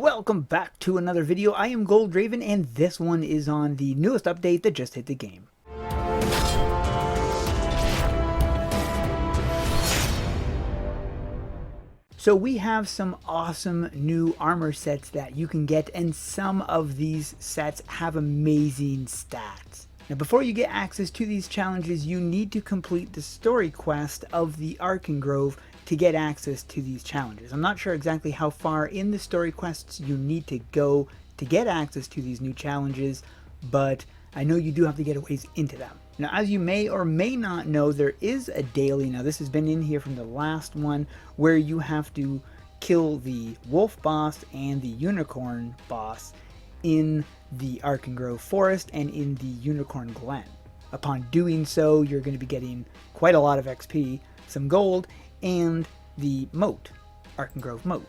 Welcome back to another video. I am Goldraven, and this one is on the newest update that just hit the game. So we have some awesome new armor sets that you can get, and some of these sets have amazing stats. Now before you get access to these challenges, you need to complete the story quest of the Archengrove to get access to these challenges. I'm not sure exactly how far in the story quests you need to go to get access to these new challenges, but I know you do have to get a ways into them. Now, as you may or may not know, there is a daily, now this has been in here from the last one, where you have to kill the wolf boss and the unicorn boss in the Archengrove Forest and in the Unicorn Glen. Upon doing so, you're going to be getting quite a lot of XP, some gold, and the moat, Archengrove moat.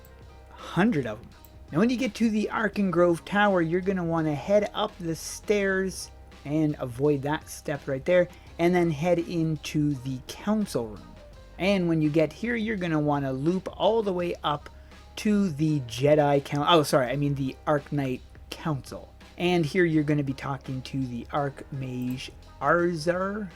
100 of them. Now when you get to the Archengrove Tower, you're going to want to head up the stairs and avoid that step right there, and then head into the council room. And when you get here, you're going to want to loop all the way up to the Jedi the Arcknight Council. And here you're going to be talking to the Arcmage Arzir,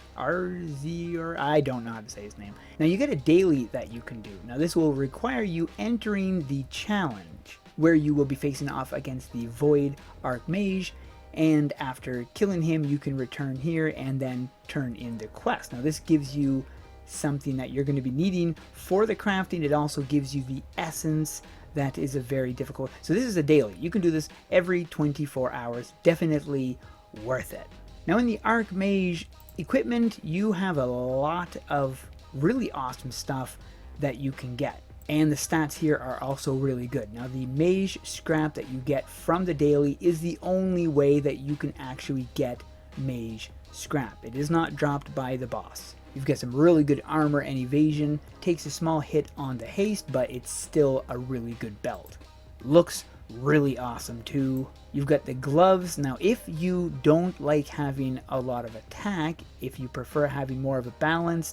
I don't know how to say his name. Now you get a daily that you can do. Now this will require you entering the challenge, where you will be facing off against the Void Arcmage, and after killing him you can return here and then turn in the quest. Now this gives you something that you're going to be needing for the crafting. It also gives you the essence that is a very difficult. So this is a daily. You can do this every 24 hours. Definitely worth it. Now in the Arcmage equipment, you have a lot of really awesome stuff that you can get. And the stats here are also really good. Now the Mage scrap that you get from the daily is the only way that you can actually get Mage scrap. It is not dropped by the boss. You've got some really good armor and evasion, takes a small hit on the haste, but it's still a really good belt. Looks really awesome too. You've got the gloves. Now if you don't like having a lot of attack, if you prefer having more of a balance,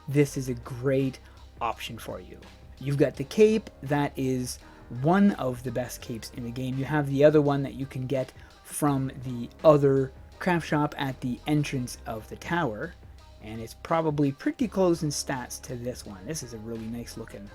this is a great option for you. You've got the cape. That is one of the best capes in the game. You have the other one that you can get from the other craft shop at the entrance of the tower, and it's probably pretty close in stats to this one. This is a really nice looking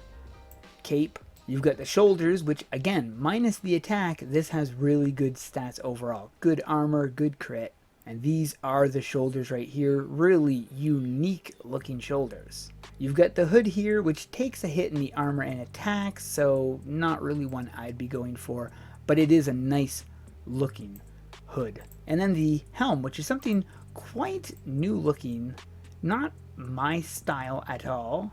cape. You've got the shoulders, which again, minus the attack, this has really good stats overall. Good armor, good crit. And these are the shoulders right here. Really unique looking shoulders. You've got the hood here, which takes a hit in the armor and attack, so not really one I'd be going for, but it is a nice looking hood. And then the helm, which is something quite new looking. Not my style at all,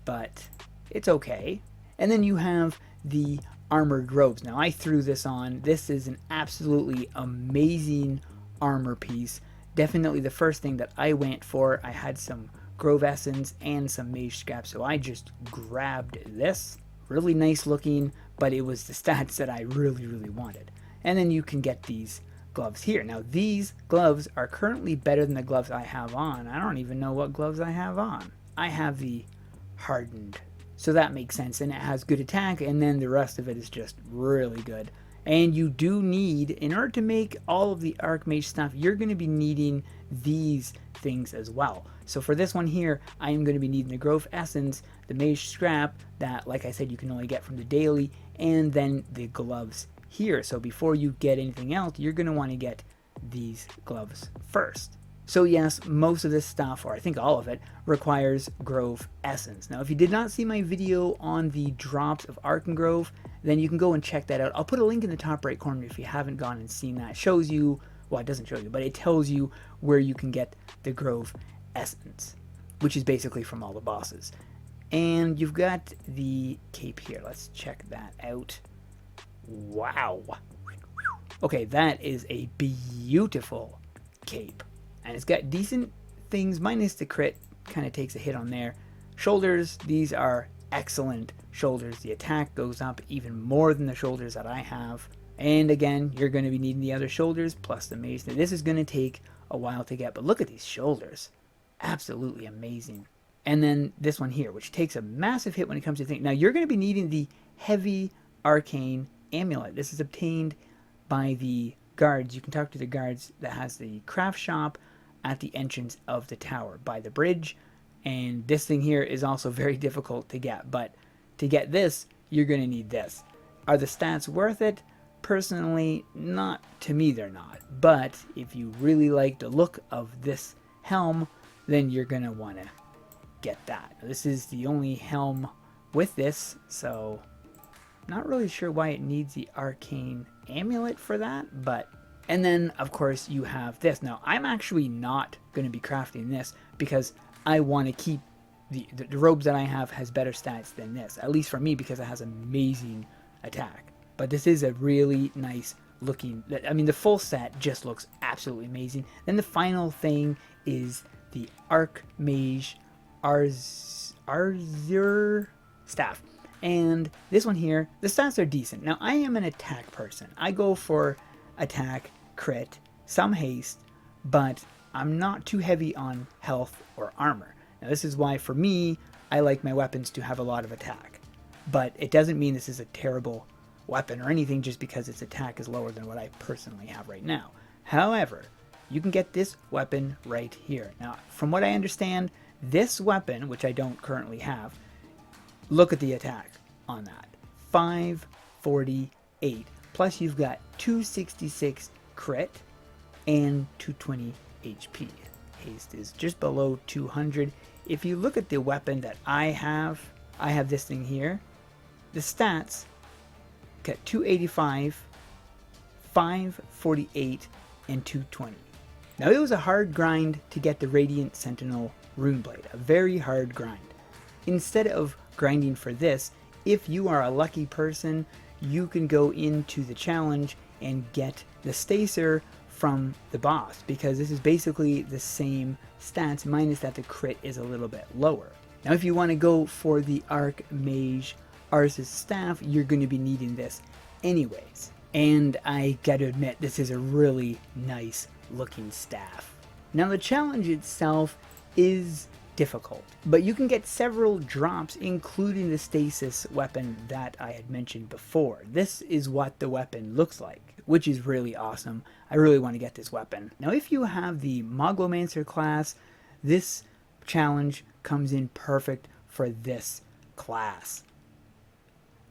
but it's okay. And then you have the armored robes. Now I threw this on. This is an absolutely amazing armor piece. Definitely the first thing that I went for. I had some Grove Essence and some Mage scrap, so I just grabbed this. Really nice looking, but it was the stats that I really wanted. And then you can get these gloves here. Now these gloves are currently better than the gloves I have on. I don't even know what gloves I have on. I have the hardened, so that makes sense, and it has good attack, and then the rest of it is just really good. And you do need, in order to make all of the Arcmage stuff, you're going to be needing these things as well. So for this one here, I am going to be needing the Grove Essence, the Mage Scrap, that, like I said, you can only get from the daily, and then the gloves here. So before you get anything else, you're going to want to get these gloves first. So yes, most of this stuff, or I think all of it, requires Grove Essence. Now if you did not see my video on the drops of Archengrove, then you can go and check that out. I'll put a link in the top right corner if you haven't gone and seen that. It shows you, well, it doesn't show you, but it tells you where you can get the Grove Essence, which is basically from all the bosses. And you've got the cape here. Let's check that out. Wow. Okay, that is a beautiful cape. And it's got decent things, minus the crit, kind of takes a hit on there. Shoulders, these are excellent shoulders. The attack goes up even more than the shoulders that I have. And again, you're going to be needing the other shoulders plus the mace. Now, this is going to take a while to get, but look at these shoulders. Absolutely amazing. And then this one here, which takes a massive hit when it comes to things. Now, you're going to be needing the heavy arcane amulet. This is obtained by the guards. You can talk to the guards that has the craft shop at the entrance of the tower by the bridge. And this thing here is also very difficult to get, but to get this, you're going to need this. Are the stats worth it? Personally, not to me, they're not. But if you really like the look of this helm, then you're going to want to get that. This is the only helm with this, so not really sure why it needs the arcane amulet for that, but... And then, of course, you have this. Now, I'm actually not going to be crafting this because I want to keep the robes that I have has better stats than this, at least for me, because it has amazing attack. But this is a really nice looking, I mean, the full set just looks absolutely amazing. Then the final thing is the Arcmage Azure staff. And this one here, the stats are decent. Now, I am an attack person. I go for attack, crit, some haste, but I'm not too heavy on health or armor. Now, this is why, for me, I like my weapons to have a lot of attack. But it doesn't mean this is a terrible weapon or anything just because its attack is lower than what I personally have right now. However, you can get this weapon right here. Now, from what I understand, this weapon, which I don't currently have, look at the attack on that. 548. Plus you've got 266 crit and 220 HP. Haste is just below 200. If you look at the weapon that I have this thing here. The stats got 285, 548, and 220. Now, it was a hard grind to get the Radiant Sentinel Runeblade, a very hard grind. Instead of grinding for this, if you are a lucky person, you can go into the challenge and get the Stacer from the boss, because this is basically the same stats, minus that the crit is a little bit lower. Now, if you want to go for the Arcmage Arce's staff, you're going to be needing this anyways. And I gotta admit, this is a really nice looking staff. Now, the challenge itself is difficult, but you can get several drops, including the stasis weapon that I had mentioned before. This is what the weapon looks like, which is really awesome. I really want to get this weapon. Now, if you have the Magomansur class, this challenge comes in perfect for this class.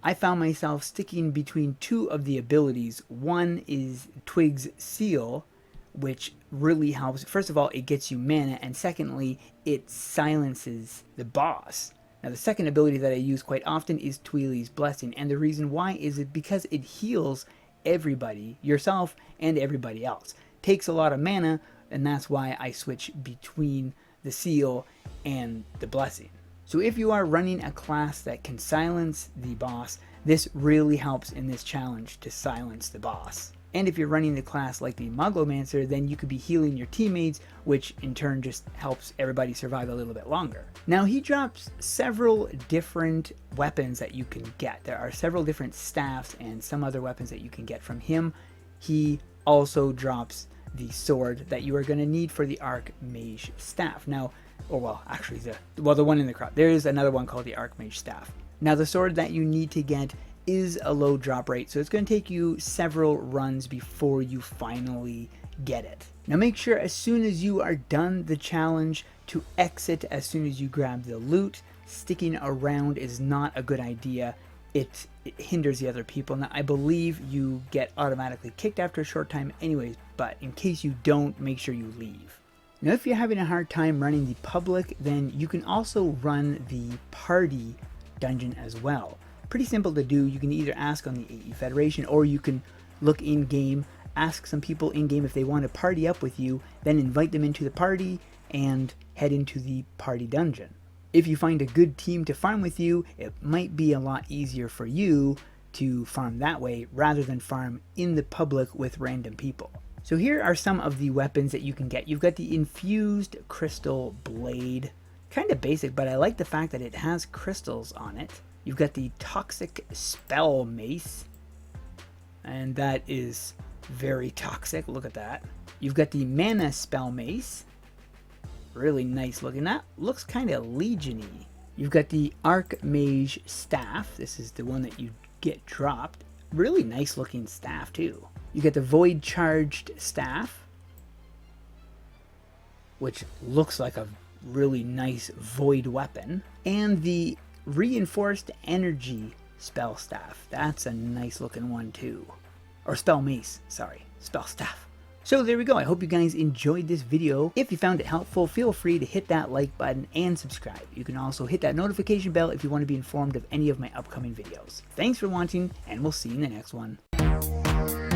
I found myself sticking between two of the abilities. One is Twig's Seal, which really helps. First of all, it gets you mana, and secondly, it silences the boss. Now, the second ability that I use quite often is Tweely's Blessing, and the reason why is because it heals everybody, yourself and everybody else. Takes a lot of mana, and that's why I switch between the Seal and the Blessing. So if you are running a class that can silence the boss, this really helps in this challenge to silence the boss. And if you're running the class like the Magomancer, then you could be healing your teammates, which in turn just helps everybody survive a little bit longer. Now, he drops several different weapons that you can get. There are several different staffs and some other weapons that you can get from him. He also drops the sword that you are going to need for the Arcmage staff. Now, actually, the one in the crowd. There is another one called the Arcmage staff. Now, the sword that you need to get is a low drop rate, so it's going to take you several runs before you finally get it. Now, make sure as soon as you are done the challenge to exit as soon as you grab the loot. Sticking around is not a good idea. It hinders the other people. Now, I believe you get automatically kicked after a short time anyways, but in case you don't, make sure you leave. Now, if you're having a hard time running the public, then you can also run the party dungeon as well. Pretty simple to do. You can either ask on the AE Federation, or you can look in-game, ask some people in-game if they want to party up with you, then invite them into the party and head into the party dungeon. If you find a good team to farm with you, it might be a lot easier for you to farm that way rather than farm in the public with random people. So here are some of the weapons that you can get. You've got the Infused Crystal Blade. Kind of basic, but I like the fact that it has crystals on it. You've got the Toxic Spell Mace, and that is very toxic. Look at that. You've got the Mana Spell Mace. Really nice looking. That looks kind of Legion-y. You've got the Arcmage Staff. This is the one that you get dropped. really nice looking staff too. You get the void charged staff, which looks like a really nice void weapon, and the reinforced energy spell staff. That's a nice looking one too. Or spell mace, sorry, spell staff. So there we go. I hope you guys enjoyed this video. If you found it helpful, feel free to hit that like button and subscribe. You can also hit that notification bell if you want to be informed of any of my upcoming videos. Thanks for watching, and we'll see you in the next one.